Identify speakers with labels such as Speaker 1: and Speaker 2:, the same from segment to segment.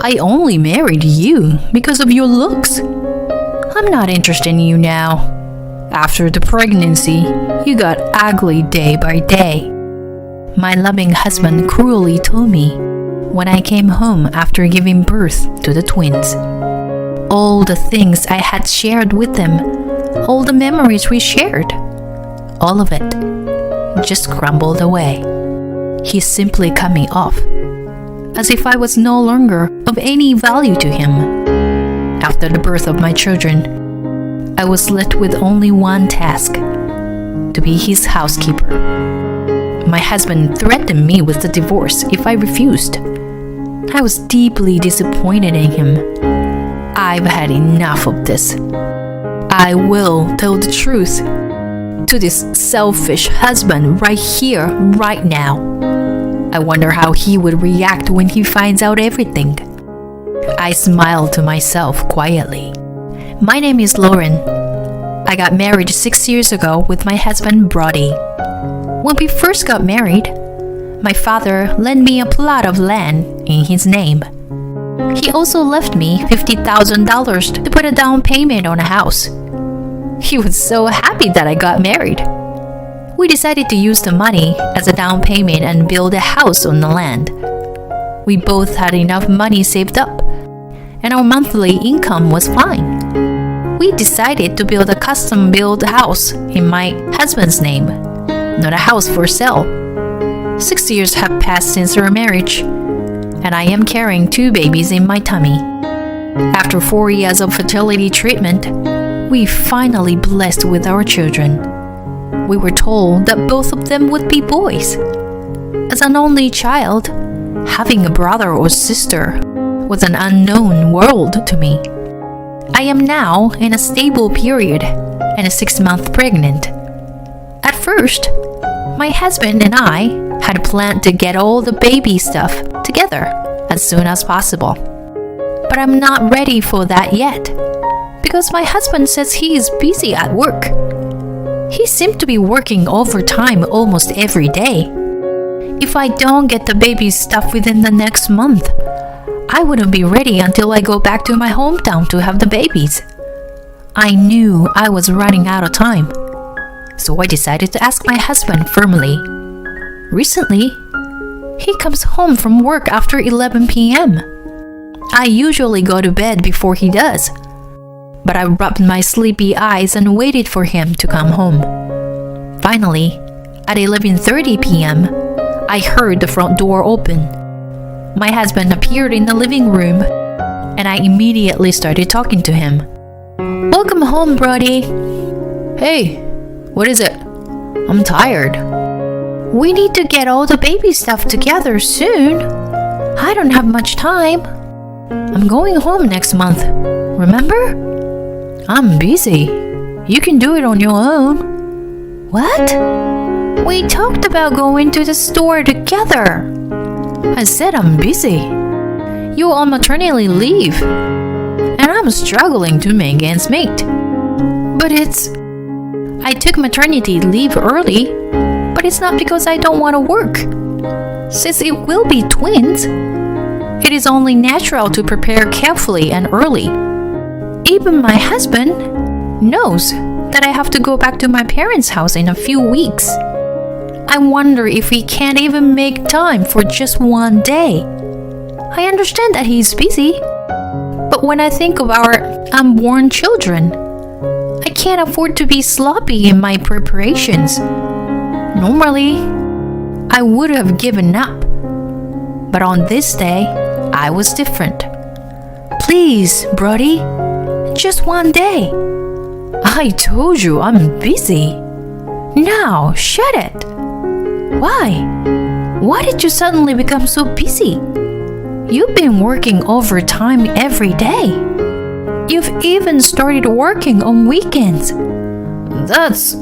Speaker 1: I only married you because of your looks. I'm not interested in you now. After the pregnancy, you got ugly day by day. My loving husband cruelly told me when I came home after giving birth to the twins. All the things I had shared with them, all the memories we shared, all of it just crumbled away. He simply cut me off, as if I was no longer of any value to him. After the birth of my children, I was left with only one task: to be his housekeeper. My husband threatened me with the divorce if I refused. I was deeply disappointed in him. I've had enough of this. I will tell the truth to this selfish husband right here, right now. I wonder how he would react when he finds out everything. I smiled to myself quietly. My name is Lauren. I got married 6 years ago with my husband Brody. When we first got married, my father lent me a plot of land in his name. He also left me $50,000 to put a down payment on a house. He was so happy that I got married. We decided to use the money as a down payment and build a house on the land. We both had enough money saved up, and our monthly income was fine. We decided to build a custom-built house in my husband's name, not a house for sale. 6 years have passed since our marriage, and I am carrying 2 babies in my tummy. After 4 years of fertility treatment, we finally blessed with our children. We were told that both of them would be boys. As an only child, having a brother or sister was an unknown world to me. I am now in a stable period and 6 months pregnant. At first, my husband and I had planned to get all the baby stuff together as soon as possible. But I'm not ready for that yet, because my husband says he is busy at work. He seemed to be working overtime almost every day. If I don't get the baby stuff within the next month, I wouldn't be ready until I go back to my hometown to have the babies. I knew I was running out of time, so I decided to ask my husband firmly. Recently, he comes home from work after 11 p.m. I usually go to bed before he does, but I rubbed my sleepy eyes and waited for him to come home. Finally, at 11:30 p.m., I heard the front door open. My husband appeared in the living room, and I immediately started talking to him. "Welcome home, Brody."
Speaker 2: "Hey, what is it?"
Speaker 1: "I'm tired. We need to get all the baby stuff together soon. I don't have much time. I'm going home next month, remember?"
Speaker 2: "I'm busy. You can do it on your own."
Speaker 1: "What? We talked about going to the store together."
Speaker 2: "I said I'm busy. You're on maternity leave, and I'm struggling to make ends meet."
Speaker 1: I took maternity leave early, but it's not because I don't want to work. Since it will be twins, it is only natural to prepare carefully and early. Even my husband knows that I have to go back to my parents' house in a few weeks. I wonder if he can't even make time for just one day. I understand that he's busy, but when I think of our unborn children, I can't afford to be sloppy in my preparations. Normally, I would have given up, but on this day, I was different. "Please, Brody, just one day."
Speaker 2: "I told you I'm busy."
Speaker 1: "Now, shut it." "Why? Why did you suddenly become so busy? You've been working overtime every day. You've even started working on weekends."
Speaker 2: "That's..."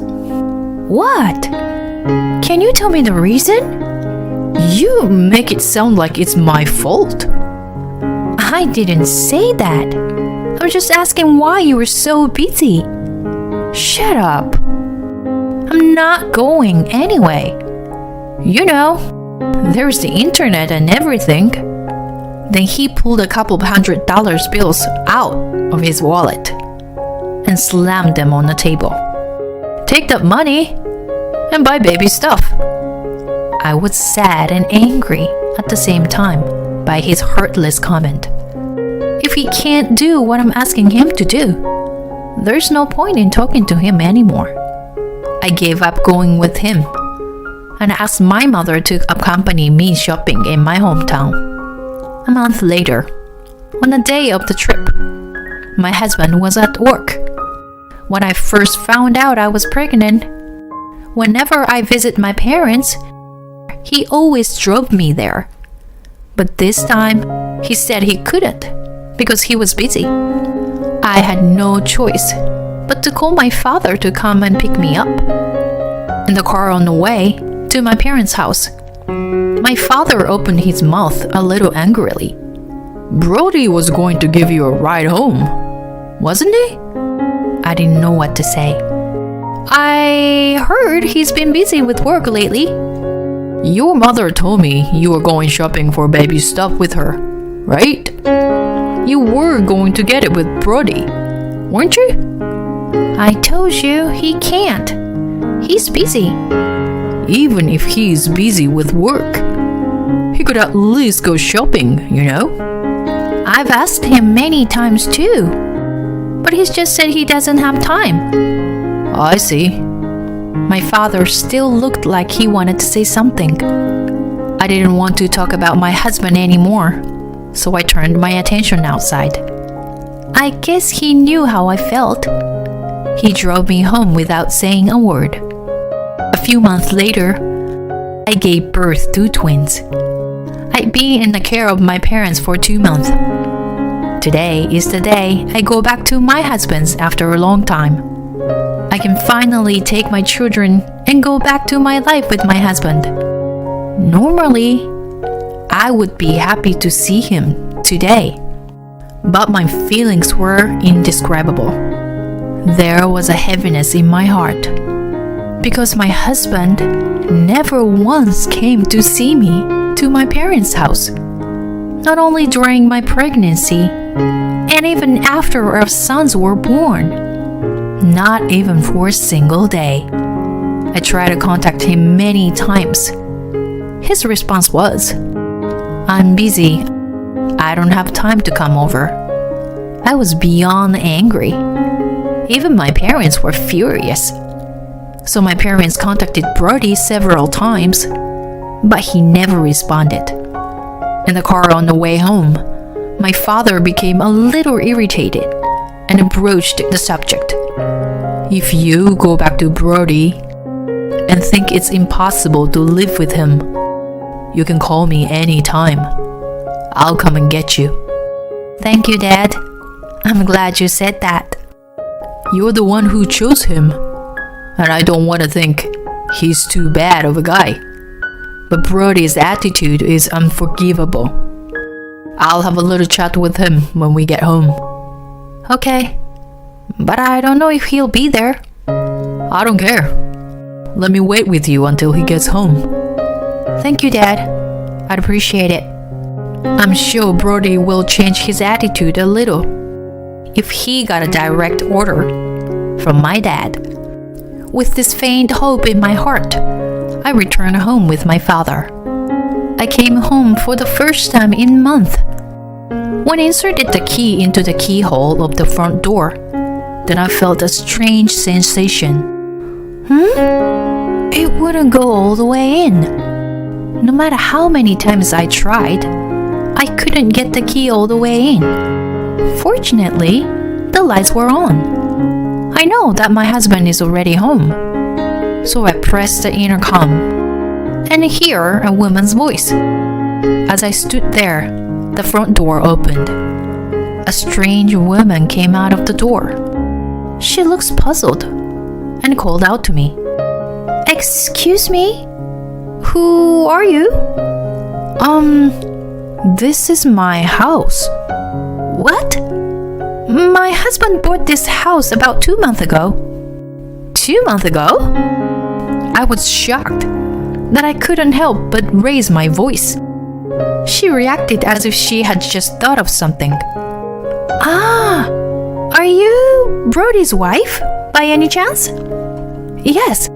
Speaker 1: "What? Can you tell me the reason?"
Speaker 2: "You make it sound like it's my fault."
Speaker 1: "I didn't say that. I'm just asking why you were so busy." "Shut up. I'm not going anyway. You know, there's the internet and everything." Then he pulled a couple of $100 bills out of his wallet and slammed them on the table. "Take that money and buy baby stuff." I was sad and angry at the same time by his heartless comment. If he can't do what I'm asking him to do, there's no point in talking to him anymore. I gave up going with him and asked my mother to accompany me shopping in my hometown. A month later, on the day of the trip, my husband was at work. When I first found out I was pregnant, whenever I visit my parents, he always drove me there. But this time, he said he couldn't because he was busy. I had no choice but to call my father to come and pick me up. In the car on the way to my parents' house, my father opened his mouth a little angrily. "Brody was going to give you a ride home, wasn't he?" I didn't know what to say. "I heard he's been busy with work lately." "Your mother told me you were going shopping for baby stuff with her, right? You were going to get it with Brody, weren't you?" "I told you he can't. He's busy." "Even if he's busy with work, he could at least go shopping, you know?" "I've asked him many times too, but he's just said he doesn't have time." "I see." My father still looked like he wanted to say something. I didn't want to talk about my husband anymore, so I turned my attention outside. I guess he knew how I felt. He drove me home without saying a word. A few months later, I gave birth to twins. I'd been in the care of my parents for 2 months. Today is the day I go back to my husband's after a long time. I can finally take my children and go back to my life with my husband. Normally, I would be happy to see him today, but my feelings were indescribable. There was a heaviness in my heart because my husband never once came to see me to my parents' house. Not only during my pregnancy, and even after our sons were born. Not even for a single day. I tried to contact him many times. His response was, "I'm busy. I don't have time to come over." I was beyond angry. Even my parents were furious. So my parents contacted Brody several times, but he never responded. In the car on the way home, my father became a little irritated and broached the subject. "If you go back to Brody and think it's impossible to live with him, you can call me anytime. I'll come and get you."
Speaker 2: "Thank you, Dad. I'm glad you said that."
Speaker 1: "You're the one who chose him, and I don't want to think he's too bad of a guy. But Brody's attitude is unforgivable. I'll have a little chat with him when we get home."
Speaker 2: "Okay, but I don't know if he'll be there."
Speaker 1: "I don't care. Let me wait with you until he gets home."
Speaker 2: "Thank you, Dad. I'd appreciate it."
Speaker 1: I'm sure Brody will change his attitude a little if he got a direct order from my dad. With this faint hope in my heart, I returned home with my father. I came home for the first time in months. When I inserted the key into the keyhole of the front door, then I felt a strange sensation. It wouldn't go all the way in. No matter how many times I tried, I couldn't get the key all the way in. Fortunately, the lights were on. I know that my husband is already home. So I pressed the intercom and hear a woman's voice. As I stood there, the front door opened. A strange woman came out of the door. She looks puzzled and called out to me.
Speaker 2: "Excuse me? Who are you?"
Speaker 1: This is my house."
Speaker 2: "What? My husband bought this house about 2 months ago."
Speaker 1: 2 months ago? I was shocked that I couldn't help but raise my voice. She reacted as if she had just thought of something. Ah, are you Brody's wife, by any chance? Yes.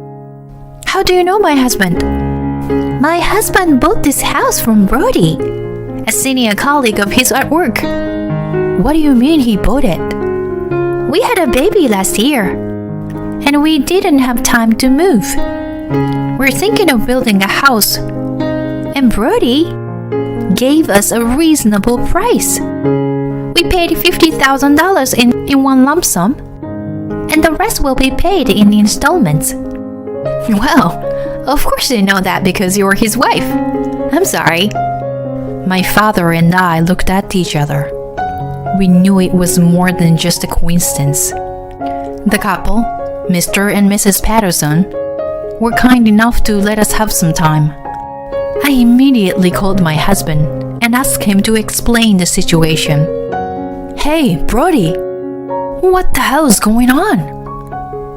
Speaker 1: How do you know my husband? My husband bought this house from Brody, a senior colleague of his at work. What do you mean he bought it? We had a baby last year, and we didn't have time to move. We're thinking of building a house, and Brody gave us a reasonable price. We paid $50,000 in one lump sum, and the rest will be paid in installments. Well, of course you know that because you're his wife. I'm sorry. My father and I looked at each other. We knew it was more than just a coincidence. The couple, Mr. and Mrs. Patterson, were kind enough to let us have some time. I immediately called my husband and asked him to explain the situation. Hey, Brody, what the hell is going on?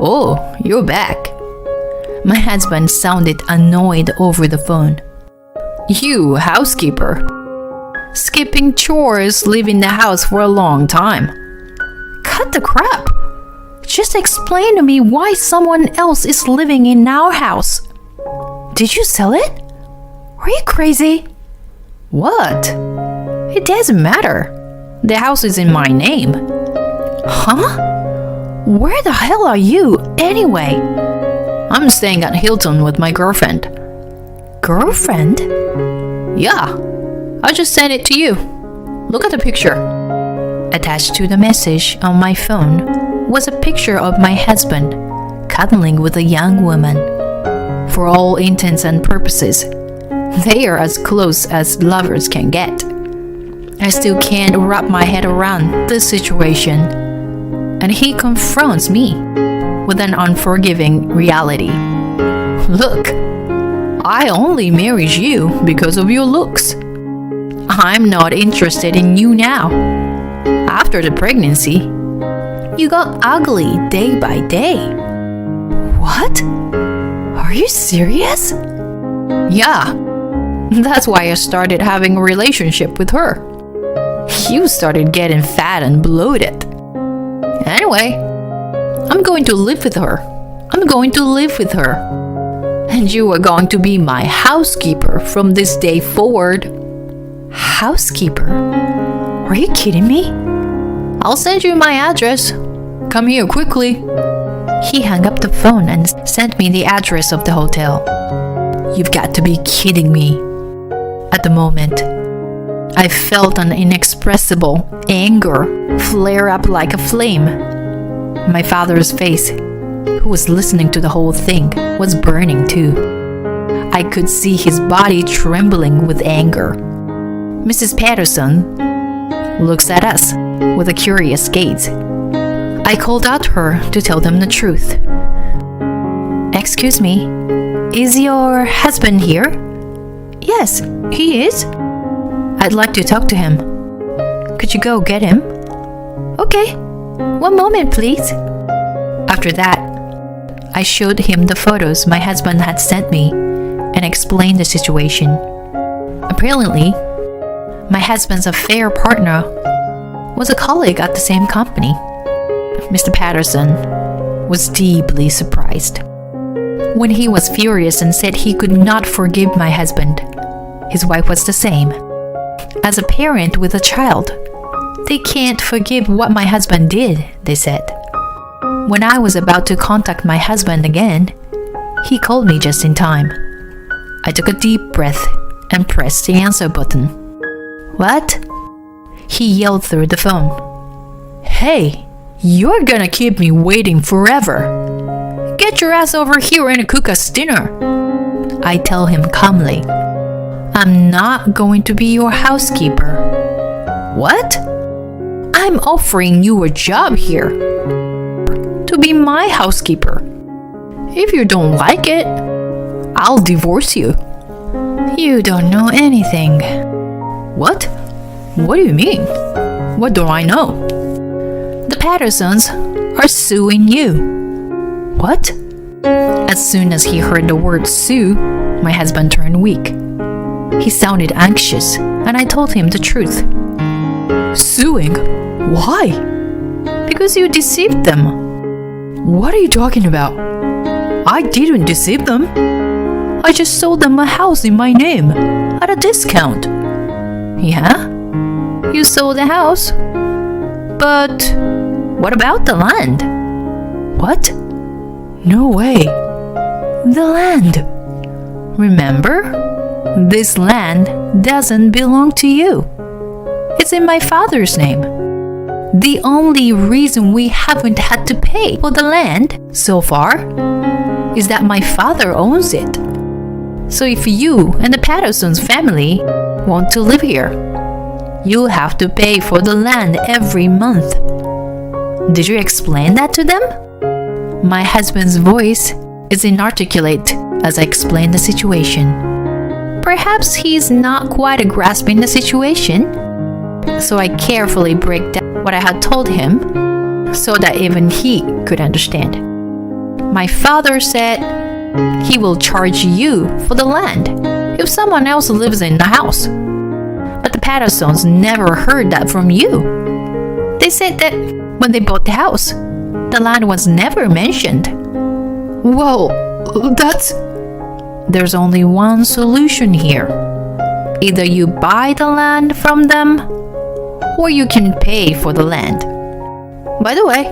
Speaker 1: Oh, you're back. My husband sounded annoyed over the phone. You, housekeeper. Skipping chores, leaving the house for a long time. Cut the crap. Just explain to me why someone else is living in our house. Did you sell it? Are you crazy? What? It doesn't matter. The house is in my name. Huh? Where the hell are you, anyway? I'm staying at Hilton with my girlfriend. Girlfriend? Yeah. I just sent it to you. Look at the picture. Attached to the message on my phone was a picture of my husband cuddling with a young woman. For all intents and purposes, they are as close as lovers can get. I still can't wrap my head around this situation, and he confronts me with an unforgiving reality. Look, I only married you because of your looks. I'm not interested in you now. After the pregnancy, you got ugly day by day. What? Are you serious? Yeah. That's why I started having a relationship with her. You started getting fat and bloated. Anyway, I'm going to live with her. And you are going to be my housekeeper from this day forward. Housekeeper? Are you kidding me? I'll send you my address. Come here quickly. He hung up the phone and sent me the address of the hotel. You've got to be kidding me. At the moment, I felt an inexpressible anger flare up like a flame. My father's face, who was listening to the whole thing, was burning too. I could see his body trembling with anger. Mrs. Patterson looks at us with a curious gaze. I called out to her to tell them the truth. Excuse me, is your husband here? Yes, he is. I'd like to talk to him. Could you go get him? Okay, one moment please. After that, I showed him the photos my husband had sent me and explained the situation. Apparently, my husband's affair partner was a colleague at the same company. Mr. Patterson was deeply surprised. When he was furious and said he could not forgive my husband, his wife was the same. As a parent with a child, they can't forgive what my husband did, they said. When I was about to contact my husband again, he called me just in time. I took a deep breath and pressed the answer button. What? He yelled through the phone. Hey, you're gonna keep me waiting forever. Get your ass over here and cook us dinner. I tell him calmly. I'm not going to be your housekeeper. What? I'm offering you a job here. To be my housekeeper. If you don't like it, I'll divorce you. You don't know anything. What? What do you mean? What do I know? The Pattersons are suing you. What? As soon as he heard the word sue, my husband turned weak. He sounded anxious, and I told him the truth. Suing? Why? Because you deceived them. What are you talking about? I didn't deceive them. I just sold them a house in my name at a discount. Yeah? You sold the house? But what about the land? What? No way. The land. Remember? This land doesn't belong to you. It's in my father's name. The only reason we haven't had to pay for the land so far is that my father owns it. So if you and the Patterson's family want to live here, you'll have to pay for the land every month. Did you explain that to them? My husband's voice is inarticulate as I explain the situation. Perhaps he's not quite grasping the situation, so I carefully break down what I had told him so that even he could understand. My father said he will charge you for the land if someone else lives in the house. But the Pattersons never heard that from you. They said that when they bought the house, the land was never mentioned. Well, There's only one solution here. Either you buy the land from them, or you can pay for the land. By the way,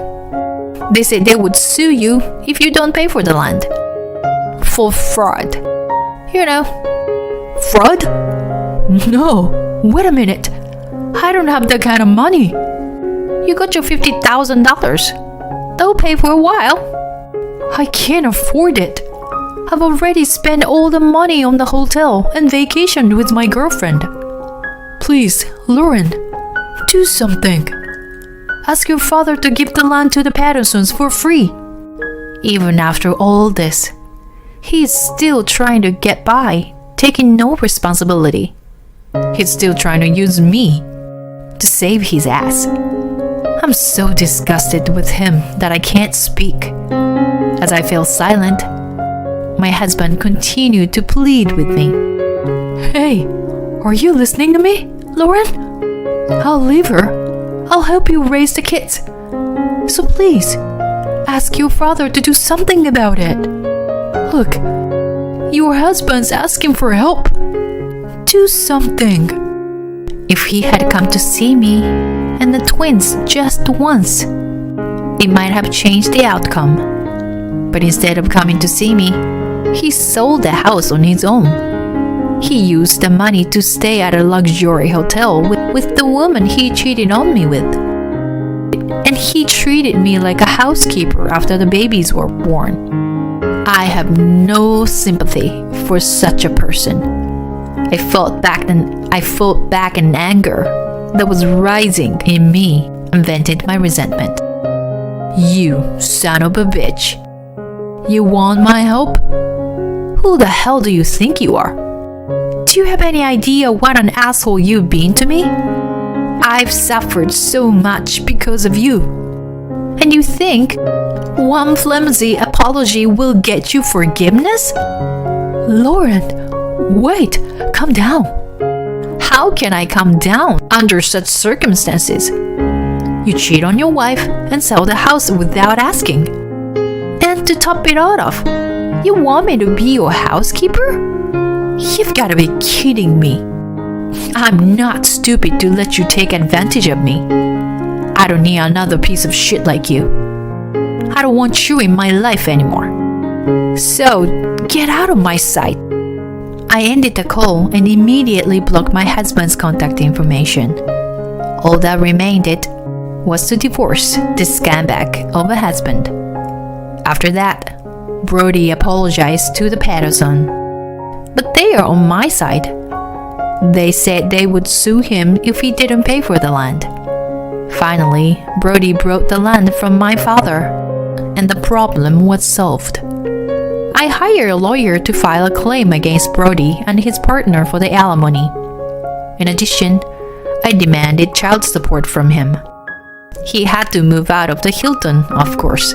Speaker 1: they said they would sue you if you don't pay for the land. For fraud. You know, fraud? No, wait a minute. I don't have that kind of money. You got your $50,000. They'll pay for a while. I can't afford it. I've already spent all the money on the hotel and vacationed with my girlfriend. Please, Lauren, do something. Ask your father to give the land to the Pattersons for free. Even after all this, he's still trying to get by, taking no responsibility. He's still trying to use me to save his ass. I'm so disgusted with him that I can't speak. As I fell silent, my husband continued to plead with me. Hey, are you listening to me, Lauren? I'll leave her. I'll help you raise the kids. So please, ask your father to do something about it. Look, your husband's asking for help. Do something. If he had come to see me and the twins just once, it might have changed the outcome. But instead of coming to see me, he sold the house on his own. He used the money to stay at a luxury hotel with the woman he cheated on me with. And he treated me like a housekeeper after the babies were born. I have no sympathy for such a person. I fought back in anger that was rising in me and vented my resentment. You son of a bitch. You want my help? Who the hell do you think you are? Do you have any idea what an asshole you've been to me? I've suffered so much because of you. And you think one flimsy apology will get you forgiveness? Lauren, wait, calm down. How can I calm down under such circumstances? You cheat on your wife and sell the house without asking. And to top it all off, you want me to be your housekeeper? You've got to be kidding me. I'm not stupid to let you take advantage of me. I don't need another piece of shit like you. I don't want you in my life anymore. So, get out of my sight. I ended the call and immediately blocked my husband's contact information. All that remained was to divorce this scumbag of a husband. After that, Brody apologized to the Patterson. But they are on my side. They said they would sue him if he didn't pay for the land. Finally, Brody brought the land from my father, and the problem was solved. I hired a lawyer to file a claim against Brody and his partner for the alimony. In addition, I demanded child support from him. He had to move out of the Hilton, of course.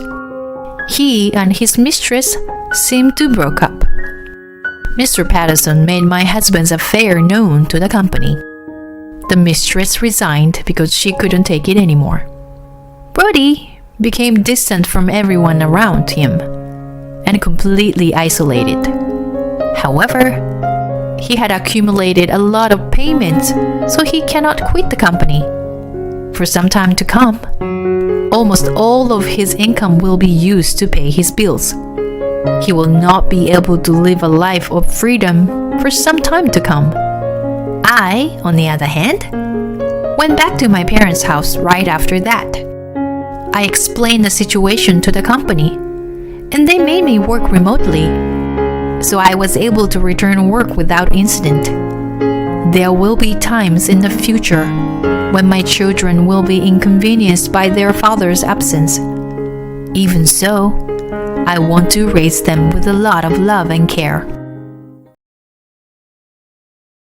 Speaker 1: He and his mistress seemed to broke up. Mr. Patterson made my husband's affair known to the company. The mistress resigned because she couldn't take it anymore. Brody became distant from everyone around him and completely isolated. However, he had accumulated a lot of payments, so he cannot quit the company. For some time to come, almost all of his income will be used to pay his bills. He will not be able to live a life of freedom for some time to come. I, on the other hand, went back to my parents' house right after that. I explained the situation to the company, and they made me work remotely, so I was able to return work without incident. There will be times in the future when my children will be inconvenienced by their father's absence. Even so, I want to raise them with a lot of love and care.